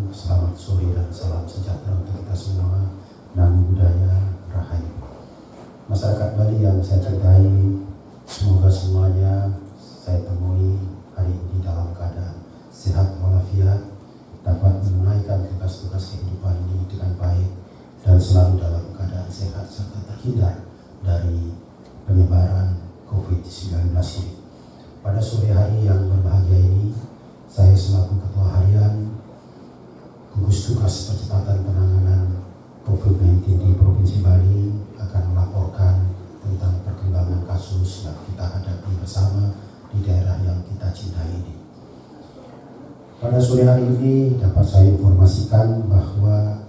selamat sore dan salam sejahtera untuk kita semua. Namo Buddhaya, Rahayu. Masyarakat Bali yang saya cintai, semoga semuanya saya temui hari ini dalam keadaan sehat walafiat, dapat menunaikan tugas-tugas kehidupan ini dengan baik dan selalu dalam keadaan sehat serta terhindar dari penyebaran COVID-19 ini. Pada sore hari yang berbahagia ini, saya selaku Ketua Harian Gugus Tugas Percepatan Penanganan COVID-19 di Provinsi Bali akan melaporkan tentang perkembangan kasus yang kita hadapi bersama di daerah yang kita cintai ini. Pada sore hari ini dapat saya informasikan bahwa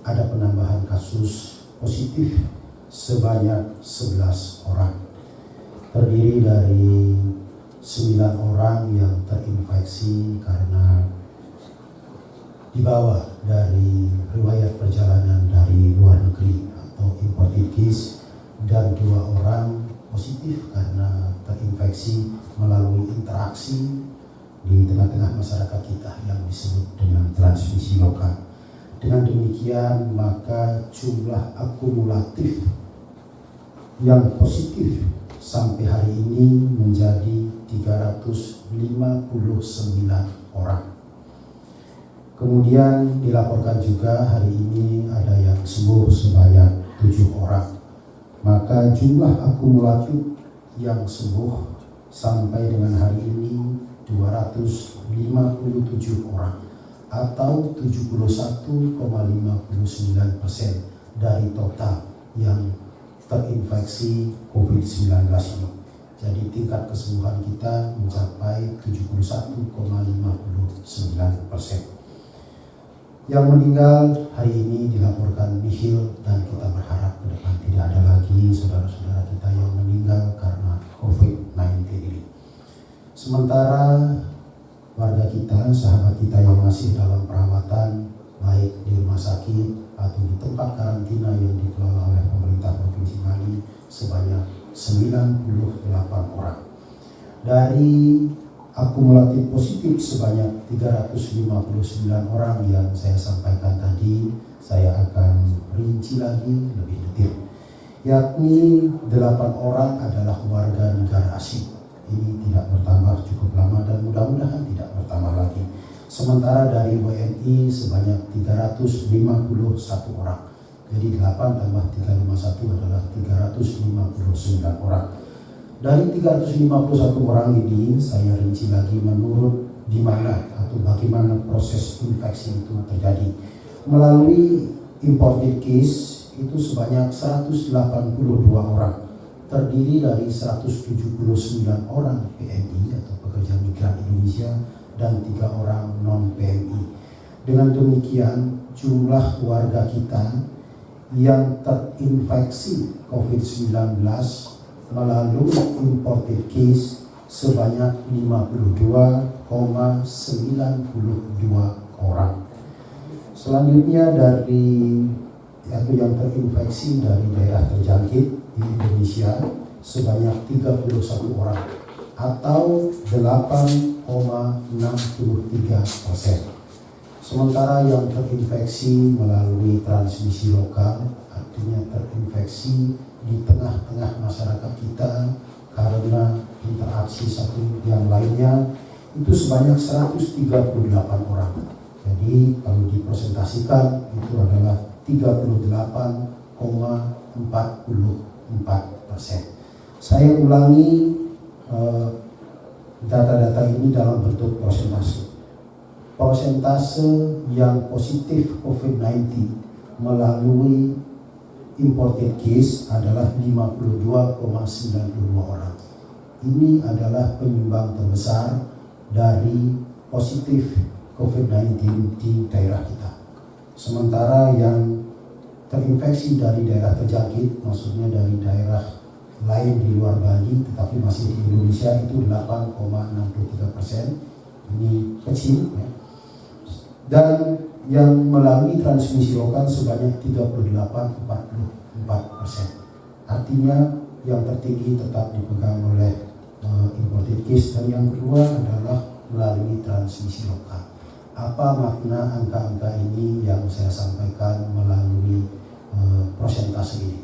ada penambahan kasus positif sebanyak 11 orang. Terdiri dari 9 orang yang terinfeksi karena dibawa dari riwayat perjalanan dari luar negeri atau imported case, dan 2 orang positif karena terinfeksi melalui interaksi di tengah-tengah masyarakat kita yang disebut dengan transmisi lokal. Dengan demikian maka jumlah akumulatif yang positif sampai hari ini menjadi 359 orang. Kemudian dilaporkan juga hari ini ada yang sembuh sebanyak 7 orang. Maka jumlah akumulatif yang sembuh sampai dengan hari ini 257 orang atau 71,59% dari total yang terinfeksi COVID-19 ini. Jadi tingkat kesembuhan kita mencapai 71,59%. Yang meninggal hari ini dilaporkan nihil dan kita berharap ke depan tidak ada lagi saudara-saudara kita yang meninggal karena COVID-19 ini. Sementara warga kita, sahabat kita yang masih dalam perawatan baik di rumah sakit atau di tempat karantina yang dikelola oleh pemerintah Provinsi Bali sebanyak 98 orang. Dari akumulatif positif sebanyak 359 orang yang saya sampaikan tadi, saya akan rinci lagi lebih detail. Yakni 8 orang adalah warga negara asing. Ini tidak bertambah cukup lama dan mudah-mudahan tidak bertambah lagi. Sementara dari WNI sebanyak 351 orang. Jadi 8 tambah 351 adalah 359 orang. Dari 351 orang ini saya rinci lagi menurut di mana atau bagaimana proses infeksi itu terjadi. Melalui imported case itu sebanyak 182 orang. Terdiri dari 179 orang PMI atau pekerja migran Indonesia dan 3 orang non-PMI. Dengan demikian jumlah warga kita yang terinfeksi COVID-19 melalui imported case sebanyak 52,92 orang. Selanjutnya dari yang terinfeksi dari daerah terjangkit di Indonesia sebanyak 31 orang atau 8,63%. Sementara yang terinfeksi melalui transmisi lokal, artinya terinfeksi di tengah-tengah masyarakat kita karena interaksi satu yang lainnya, itu sebanyak 138 orang. Jadi kalau dipresentasikan itu adalah 38,44%. Saya ulangi data-data ini dalam bentuk persentase. Persentase yang positif COVID-19 melalui imported case adalah 52,92 orang. Ini adalah penyumbang terbesar dari positif COVID-19 di daerah kita. Sementara yang terinfeksi dari daerah terjangkit, maksudnya dari daerah lain di luar Bali tetapi masih di Indonesia, itu 8,63%. Ini kecil ya. Dan yang melalui transmisi lokal sebanyak 38,44%. Artinya yang tertinggi tetap dipegang oleh imported case, dan yang kedua adalah melalui transmisi lokal. apa makna angka-angka ini yang saya sampaikan melalui persentase ini.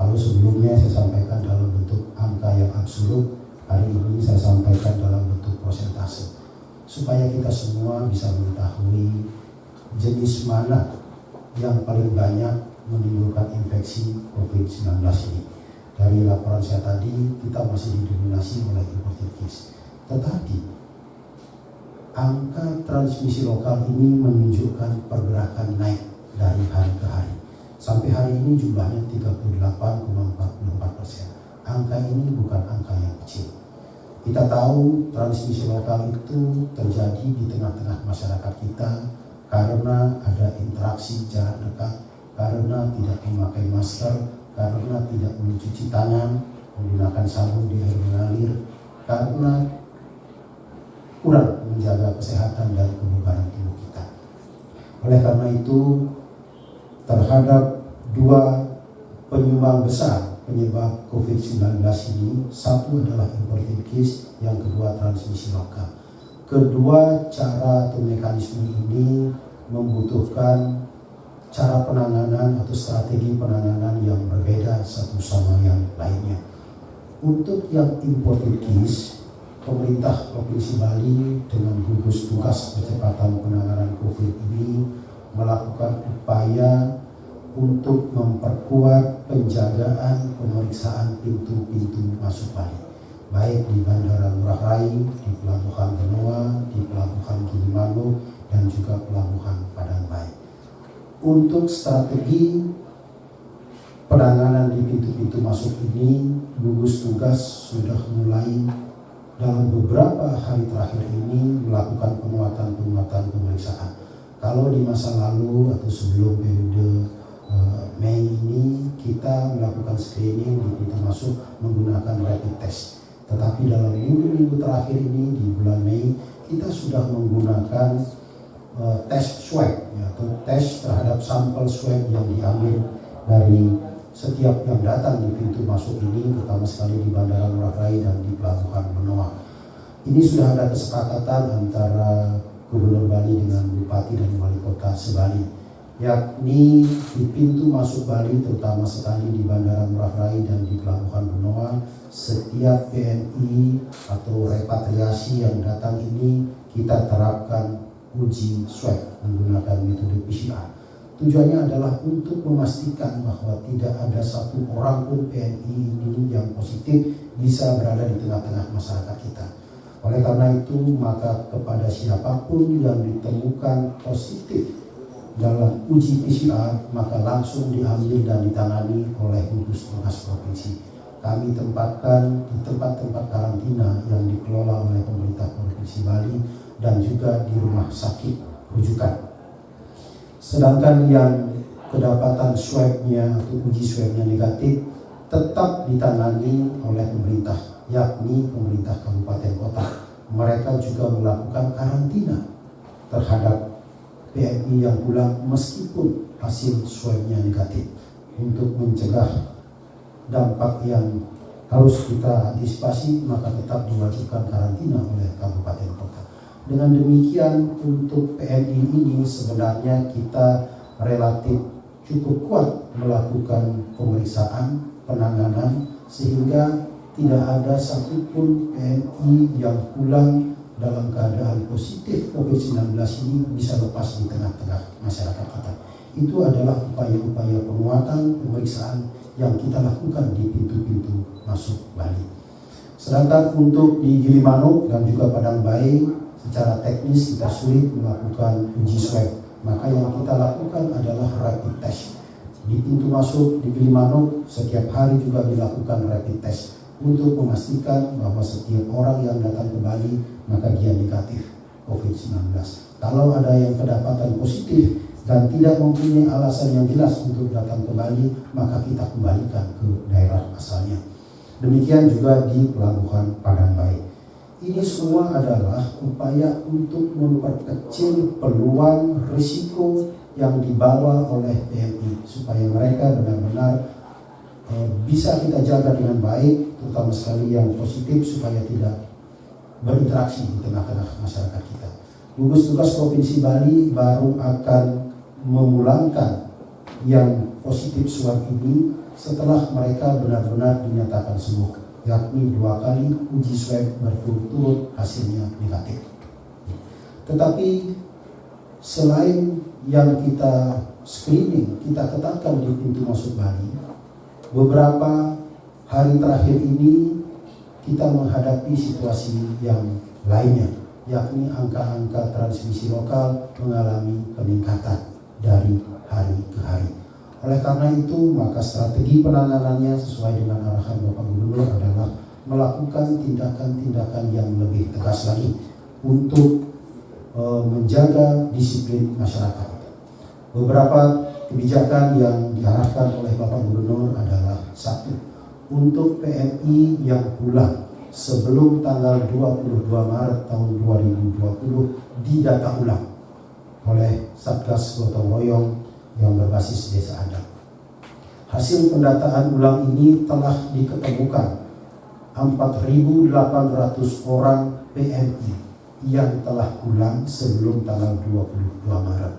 Kalau sebelumnya saya sampaikan dalam bentuk angka yang absolut, hari ini saya sampaikan dalam bentuk persentase, supaya kita semua bisa mengetahui jenis mana yang paling banyak menimbulkan infeksi COVID-19 ini. Dari laporan saya tadi, kita masih didominasi oleh imported case. Tetapi angka transmisi lokal ini menunjukkan pergerakan naik dari hari ke hari. Sampai hari ini jumlahnya 38,44%. Angka ini bukan angka yang kecil. Kita tahu transmisi lokal itu terjadi di tengah-tengah masyarakat kita karena ada interaksi jarak dekat, karena tidak memakai masker, karena tidak mencuci tangan, menggunakan sabun di air mengalir, karena kurang menjaga kesehatan dan kebugaran tubuh kita. Oleh karena itu, terhadap dua penyumbang besar penyebab COVID-19 ini, satu adalah imported case, yang kedua transmisi lokal. Kedua cara atau mekanisme ini membutuhkan cara penanganan atau strategi penanganan yang berbeda satu sama yang lainnya. Untuk yang imported case, pemerintah Provinsi Bali dengan gugus tugas percepatan penanganan COVID ini melakukan upaya untuk memperkuat penjagaan pemeriksaan pintu-pintu masuk Bali, baik di Bandara Ngurah Rai, di Pelabuhan Benoa, di Pelabuhan Gilimanuk, dan juga Pelabuhan Padang Bayi. Untuk strategi penanganan di pintu-pintu masuk ini, gugus tugas sudah mulai dalam beberapa hari terakhir ini melakukan penguatan pemeriksaan. Kalau di masa lalu atau sebelum periode Mei ini kita melakukan screening di pintu masuk menggunakan rapid test. Tetapi dalam minggu-minggu terakhir ini di bulan Mei kita sudah menggunakan tes swab, atau tes terhadap sampel swab yang diambil dari setiap yang datang di pintu masuk ini, terutama sekali di Bandara Ngurah Rai dan di Pelabuhan Benoa. Ini sudah ada kesepakatan antara Gubernur Bali dengan Bupati dan Wali Kota Sebali, yakni di pintu masuk Bali, terutama sekali di Bandara Ngurah Rai dan di Pelabuhan Benoa, setiap PNI atau repatriasi yang datang ini kita terapkan uji swab menggunakan metode PCR. Tujuannya adalah untuk memastikan bahwa tidak ada satu orang pun PNI ini yang positif bisa berada di tengah-tengah masyarakat kita. Oleh karena itu, maka kepada siapapun yang ditemukan positif dalam uji PCR, maka langsung diambil dan ditangani oleh gugus tugas provinsi. Kami tempatkan di tempat-tempat karantina yang dikelola oleh pemerintah Provinsi Bali dan juga di rumah sakit rujukan. Sedangkan yang kedapatan swabnya atau uji swabnya negatif tetap ditangani oleh pemerintah, yakni pemerintah kabupaten kota. Mereka juga melakukan karantina terhadap PNI yang pulang meskipun hasil swabnya negatif, untuk mencegah dampak yang harus kita antisipasi, maka tetap diwajibkan karantina oleh kabupaten kota. Dengan demikian, untuk PNI ini sebenarnya kita relatif cukup kuat melakukan pemeriksaan, penanganan, sehingga tidak ada satupun PNI yang pulang dalam keadaan positif COVID-19 ini bisa lepas di tengah-tengah masyarakat kita. Itu adalah upaya-upaya penguatan pemeriksaan yang kita lakukan di pintu-pintu masuk Bali. Sedangkan untuk di Gilimanuk dan juga Padang Bayi, secara teknis kita sulit melakukan uji swab, maka yang kita lakukan adalah rapid test. Di pintu masuk di Gilimanuk setiap hari juga dilakukan rapid test untuk memastikan bahwa setiap orang yang datang ke Bali maka dia negatif COVID-19. Kalau ada yang kedapatan positif dan tidak mempunyai alasan yang jelas untuk datang ke Bali, maka kita kembalikan ke daerah asalnya. Demikian juga di Pelabuhan Padang Bayi. Ini semua adalah upaya untuk memperkecil peluang risiko yang dibawa oleh PNI supaya mereka benar-benar bisa kita jaga dengan baik, terutama sekali yang positif supaya tidak berinteraksi di tengah-tengah masyarakat kita. Gugus Tugas Provinsi Bali baru akan memulangkan yang positif swab ini setelah mereka benar-benar dinyatakan sembuh, yakni 2 kali uji swab berturut-turut hasilnya negatif. Tetapi selain yang kita screening, kita ketatkan di pintu masuk Bali, beberapa hari terakhir ini kita menghadapi situasi yang lainnya, yakni angka-angka transmisi lokal mengalami peningkatan dari hari ke hari. Oleh karena itu, maka strategi penanganannya sesuai dengan arahan Bapak Gubernur adalah melakukan tindakan-tindakan yang lebih tegas lagi untuk menjaga disiplin masyarakat. Beberapa kebijakan yang diarahkan oleh Bapak Gubernur adalah: 1. Untuk PMI yang pulang sebelum tanggal 22 Maret tahun 2020 didata ulang oleh Satgas Gotong Royong yang berbasis desa adat. Hasil pendataan ulang ini telah diketemukan 4.800 orang PMI yang telah pulang sebelum tanggal 22 Maret.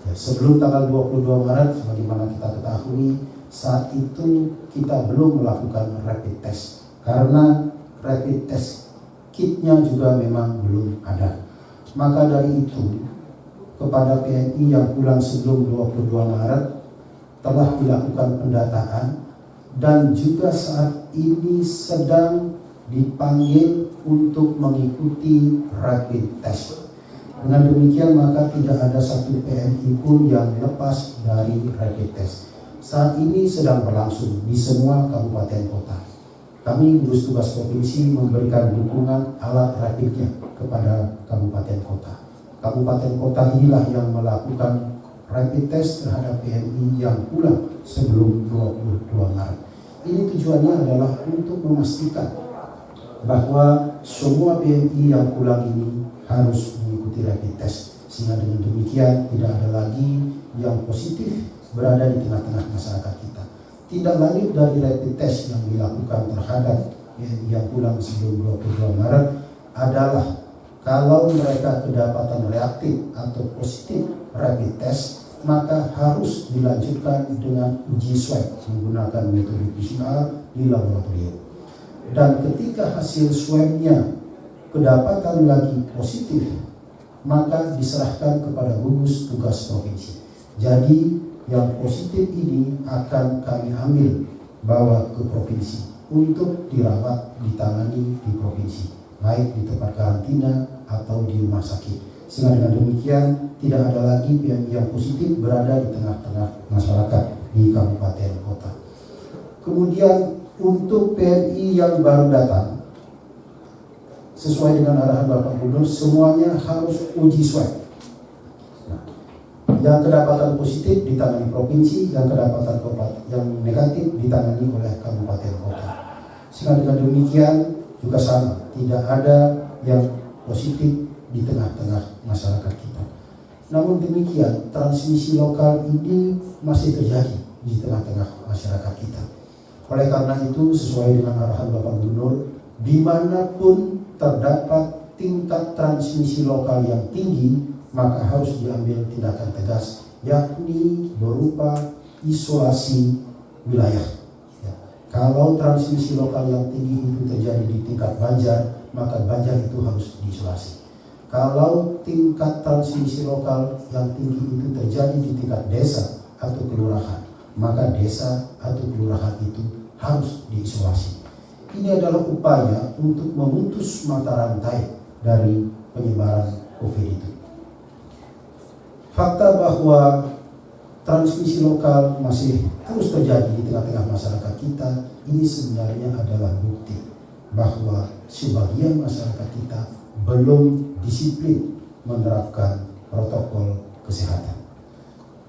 Ya, sebelum tanggal 22 Maret, sebagaimana kita ketahui, saat itu kita belum melakukan rapid test karena rapid test kitnya juga memang belum ada. Maka dari itu, kepada PMI yang pulang sebelum 22 Maret telah dilakukan pendataan dan juga saat ini sedang dipanggil untuk mengikuti rapid test. Dengan demikian maka tidak ada satu PMI pun yang lepas dari rapid test. Saat ini sedang berlangsung di semua kabupaten kota. Kami gugus tugas provinsi memberikan dukungan alat rapidnya kepada kabupaten kota. Kabupaten kota inilah yang melakukan rapid test terhadap PMI yang pulang sebelum 22 Maret. Ini tujuannya adalah untuk memastikan bahwa semua PMI yang pulang ini harus mengikuti rapid test, sehingga dengan demikian tidak ada lagi yang positif berada di tengah-tengah masyarakat kita. Tindak lanjut dari rapid test yang dilakukan terhadap PMI yang pulang sebelum 22 Maret adalah kalau mereka kedapatan reaktif atau positif rapid test, maka harus dilanjutkan dengan uji swab menggunakan metode PCR di laboratorium. Dan ketika hasil swabnya kedapatan lagi positif, maka diserahkan kepada gugus tugas provinsi. Jadi yang positif ini akan kami ambil bawa ke provinsi untuk dirawat, ditangani di provinsi, baik di tempat karantina atau di rumah sakit. Sehingga dengan demikian tidak ada lagi PMI yang positif berada di tengah-tengah masyarakat di kabupaten kota. Kemudian untuk PMI yang baru datang, sesuai dengan arahan Bapak Gubernur, semuanya harus uji swab. Nah, yang kedapatan positif ditangani provinsi, yang kedapatan yang negatif ditangani oleh kabupaten kota. Sehingga dengan demikian juga sama, tidak ada yang positif di tengah-tengah masyarakat kita. Namun demikian, transmisi lokal ini masih terjadi di tengah-tengah masyarakat kita. Oleh karena itu, sesuai dengan arahan Bapak Gubernur, dimanapun terdapat tingkat transmisi lokal yang tinggi, maka harus diambil tindakan tegas, yakni berupa isolasi wilayah. Ya. Kalau transmisi lokal yang tinggi itu terjadi di tingkat Banjar, maka Banjar itu harus diisolasi. Kalau tingkat transmisi lokal yang tinggi itu terjadi di tingkat desa atau kelurahan, maka desa atau kelurahan itu harus diisolasi. Ini adalah upaya untuk memutus mata rantai dari penyebaran COVID itu. Fakta bahwa transmisi lokal masih terus terjadi di tengah-tengah masyarakat kita, ini sebenarnya adalah bukti bahwa sebagian masyarakat kita belum disiplin menerapkan protokol kesehatan.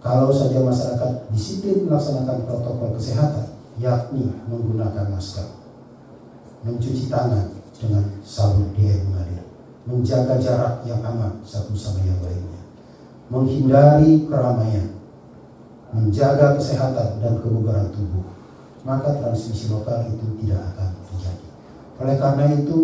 Kalau saja masyarakat disiplin melaksanakan protokol kesehatan, yakni menggunakan masker, mencuci tangan dengan sabun di air mengalir, menjaga jarak yang aman satu sama yang lainnya, menghindari keramaian, menjaga kesehatan dan kebugaran tubuh, maka transmisi lokal itu tidak akan terjadi. Oleh karena itu,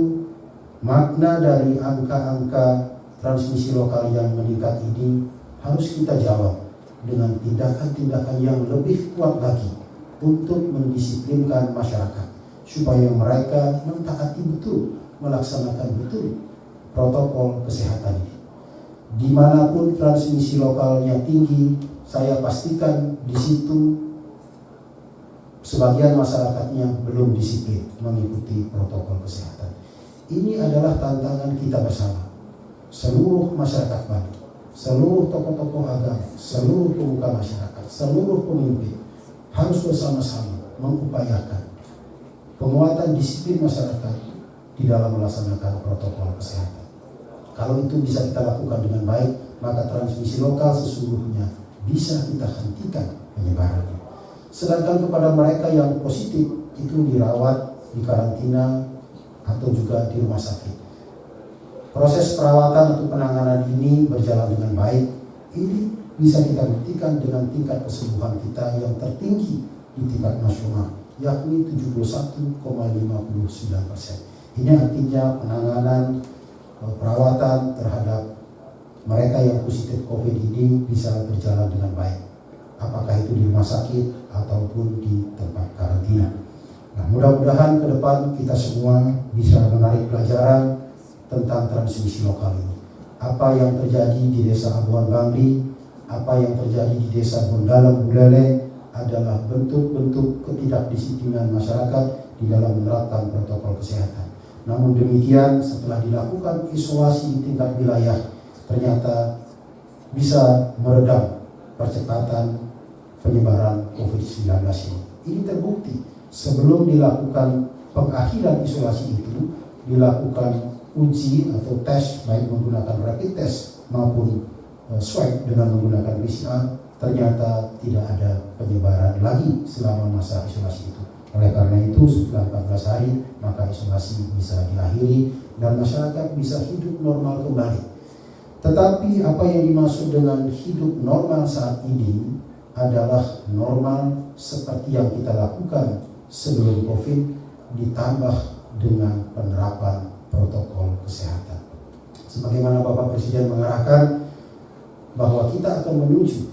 makna dari angka-angka transmisi lokal yang meningkat ini harus kita jawab dengan tindakan-tindakan yang lebih kuat lagi untuk mendisiplinkan masyarakat supaya mereka mentaati betul, melaksanakan betul protokol kesehatan ini. Dimanapun transmisi lokalnya tinggi, saya pastikan di situ sebagian masyarakatnya belum disiplin mengikuti protokol kesehatan. Ini adalah tantangan kita bersama, seluruh masyarakat Bali, seluruh tokoh-tokoh agama, seluruh pemuka masyarakat, seluruh pemimpin harus bersama-sama mengupayakan penguatan disiplin masyarakat di dalam melaksanakan protokol kesehatan. Kalau itu bisa kita lakukan dengan baik, maka transmisi lokal sesungguhnya bisa kita hentikan penyebarannya. Sedangkan kepada mereka yang positif itu dirawat, dikarantina, atau juga di rumah sakit. Proses perawatan atau penanganan ini berjalan dengan baik. Ini bisa kita buktikan dengan tingkat kesembuhan kita yang tertinggi di tingkat nasional, yakni 71,59%. Ini artinya penanganan perawatan terhadap mereka yang positif COVID ini bisa berjalan dengan baik, apakah itu di rumah sakit ataupun di tempat karantina. Nah, mudah-mudahan ke depan kita semua bisa menarik pelajaran tentang transmisi lokal ini. Apa yang terjadi di desa Abuan Bangli, apa yang terjadi di desa Bondalam Buleleng adalah bentuk-bentuk ketidakdisiplinan masyarakat di dalam menerapkan protokol kesehatan. Namun demikian, setelah dilakukan isolasi di tingkat wilayah, ternyata bisa meredam percepatan penyebaran COVID-19 ini. Ini terbukti sebelum dilakukan pengakhiran isolasi itu, dilakukan uji atau tes baik menggunakan rapid test maupun swab dengan menggunakan PCR, ternyata tidak ada penyebaran lagi selama masa isolasi itu. Oleh karena itu setelah 14 hari maka isolasi bisa diakhiri dan masyarakat bisa hidup normal kembali. Tetapi apa yang dimaksud dengan hidup normal saat ini adalah normal seperti yang kita lakukan sebelum COVID ditambah dengan penerapan protokol kesehatan. Sebagaimana Bapak Presiden mengarahkan bahwa kita akan menuju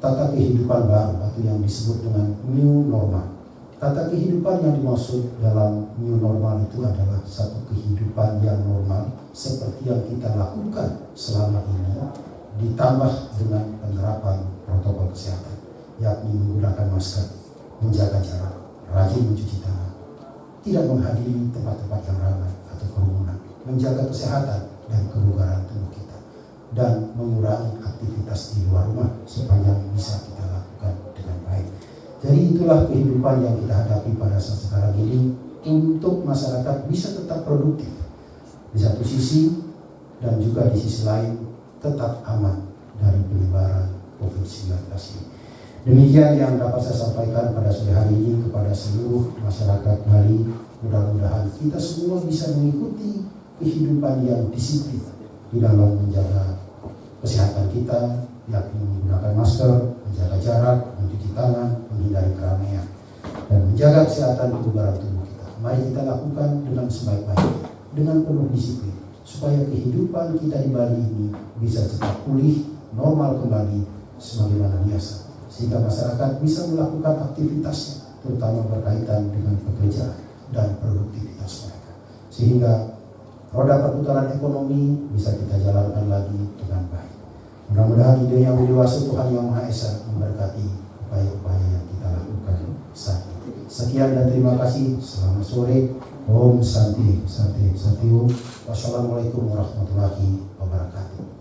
tata kehidupan baru atau yang disebut dengan new normal. Tata kehidupan yang dimaksud dalam new normal itu adalah satu kehidupan yang normal seperti yang kita lakukan selama ini ditambah dengan penerapan protokol kesehatan, yakni menggunakan masker, menjaga jarak, rajin mencuci tangan, tidak menghadiri tempat-tempat yang ramai atau kerumunan, menjaga kesehatan dan kebugaran tubuh kita, dan mengurangi aktivitas di luar rumah sepanjang bisa kita lakukan dengan baik. Jadi itulah kehidupan yang kita hadapi pada saat sekarang ini untuk masyarakat bisa tetap produktif di satu sisi dan juga di sisi lain tetap aman dari penyebaran COVID-19 ini. Demikian yang dapat saya sampaikan pada sore hari ini kepada seluruh masyarakat Bali. Mudah-mudahan kita semua bisa mengikuti kehidupan yang disiplin di dalam menjaga kesehatan kita, yakni menggunakan masker, menjaga jarak, mencuci tangan, menghindari keramaian, dan menjaga kesehatan kebugaran tubuh kita. Mari kita lakukan dengan sebaik-baiknya, dengan penuh disiplin, supaya kehidupan kita di Bali ini bisa cepat pulih, normal kembali sebagaimana biasa, sehingga masyarakat bisa melakukan aktivitasnya, terutama berkaitan dengan pekerjaan dan produktivitas mereka, sehingga roda perputaran ekonomi bisa kita jalankan lagi dengan baik. Mudah-mudahan ide yang dewasa Tuhan Yang Maha Esa memberkati upaya-upaya yang kita lakukan saat ini. Sekian dan terima kasih. Selamat sore. Om Santi, Santi, Santi. Wassalamualaikum warahmatullahi wabarakatuh.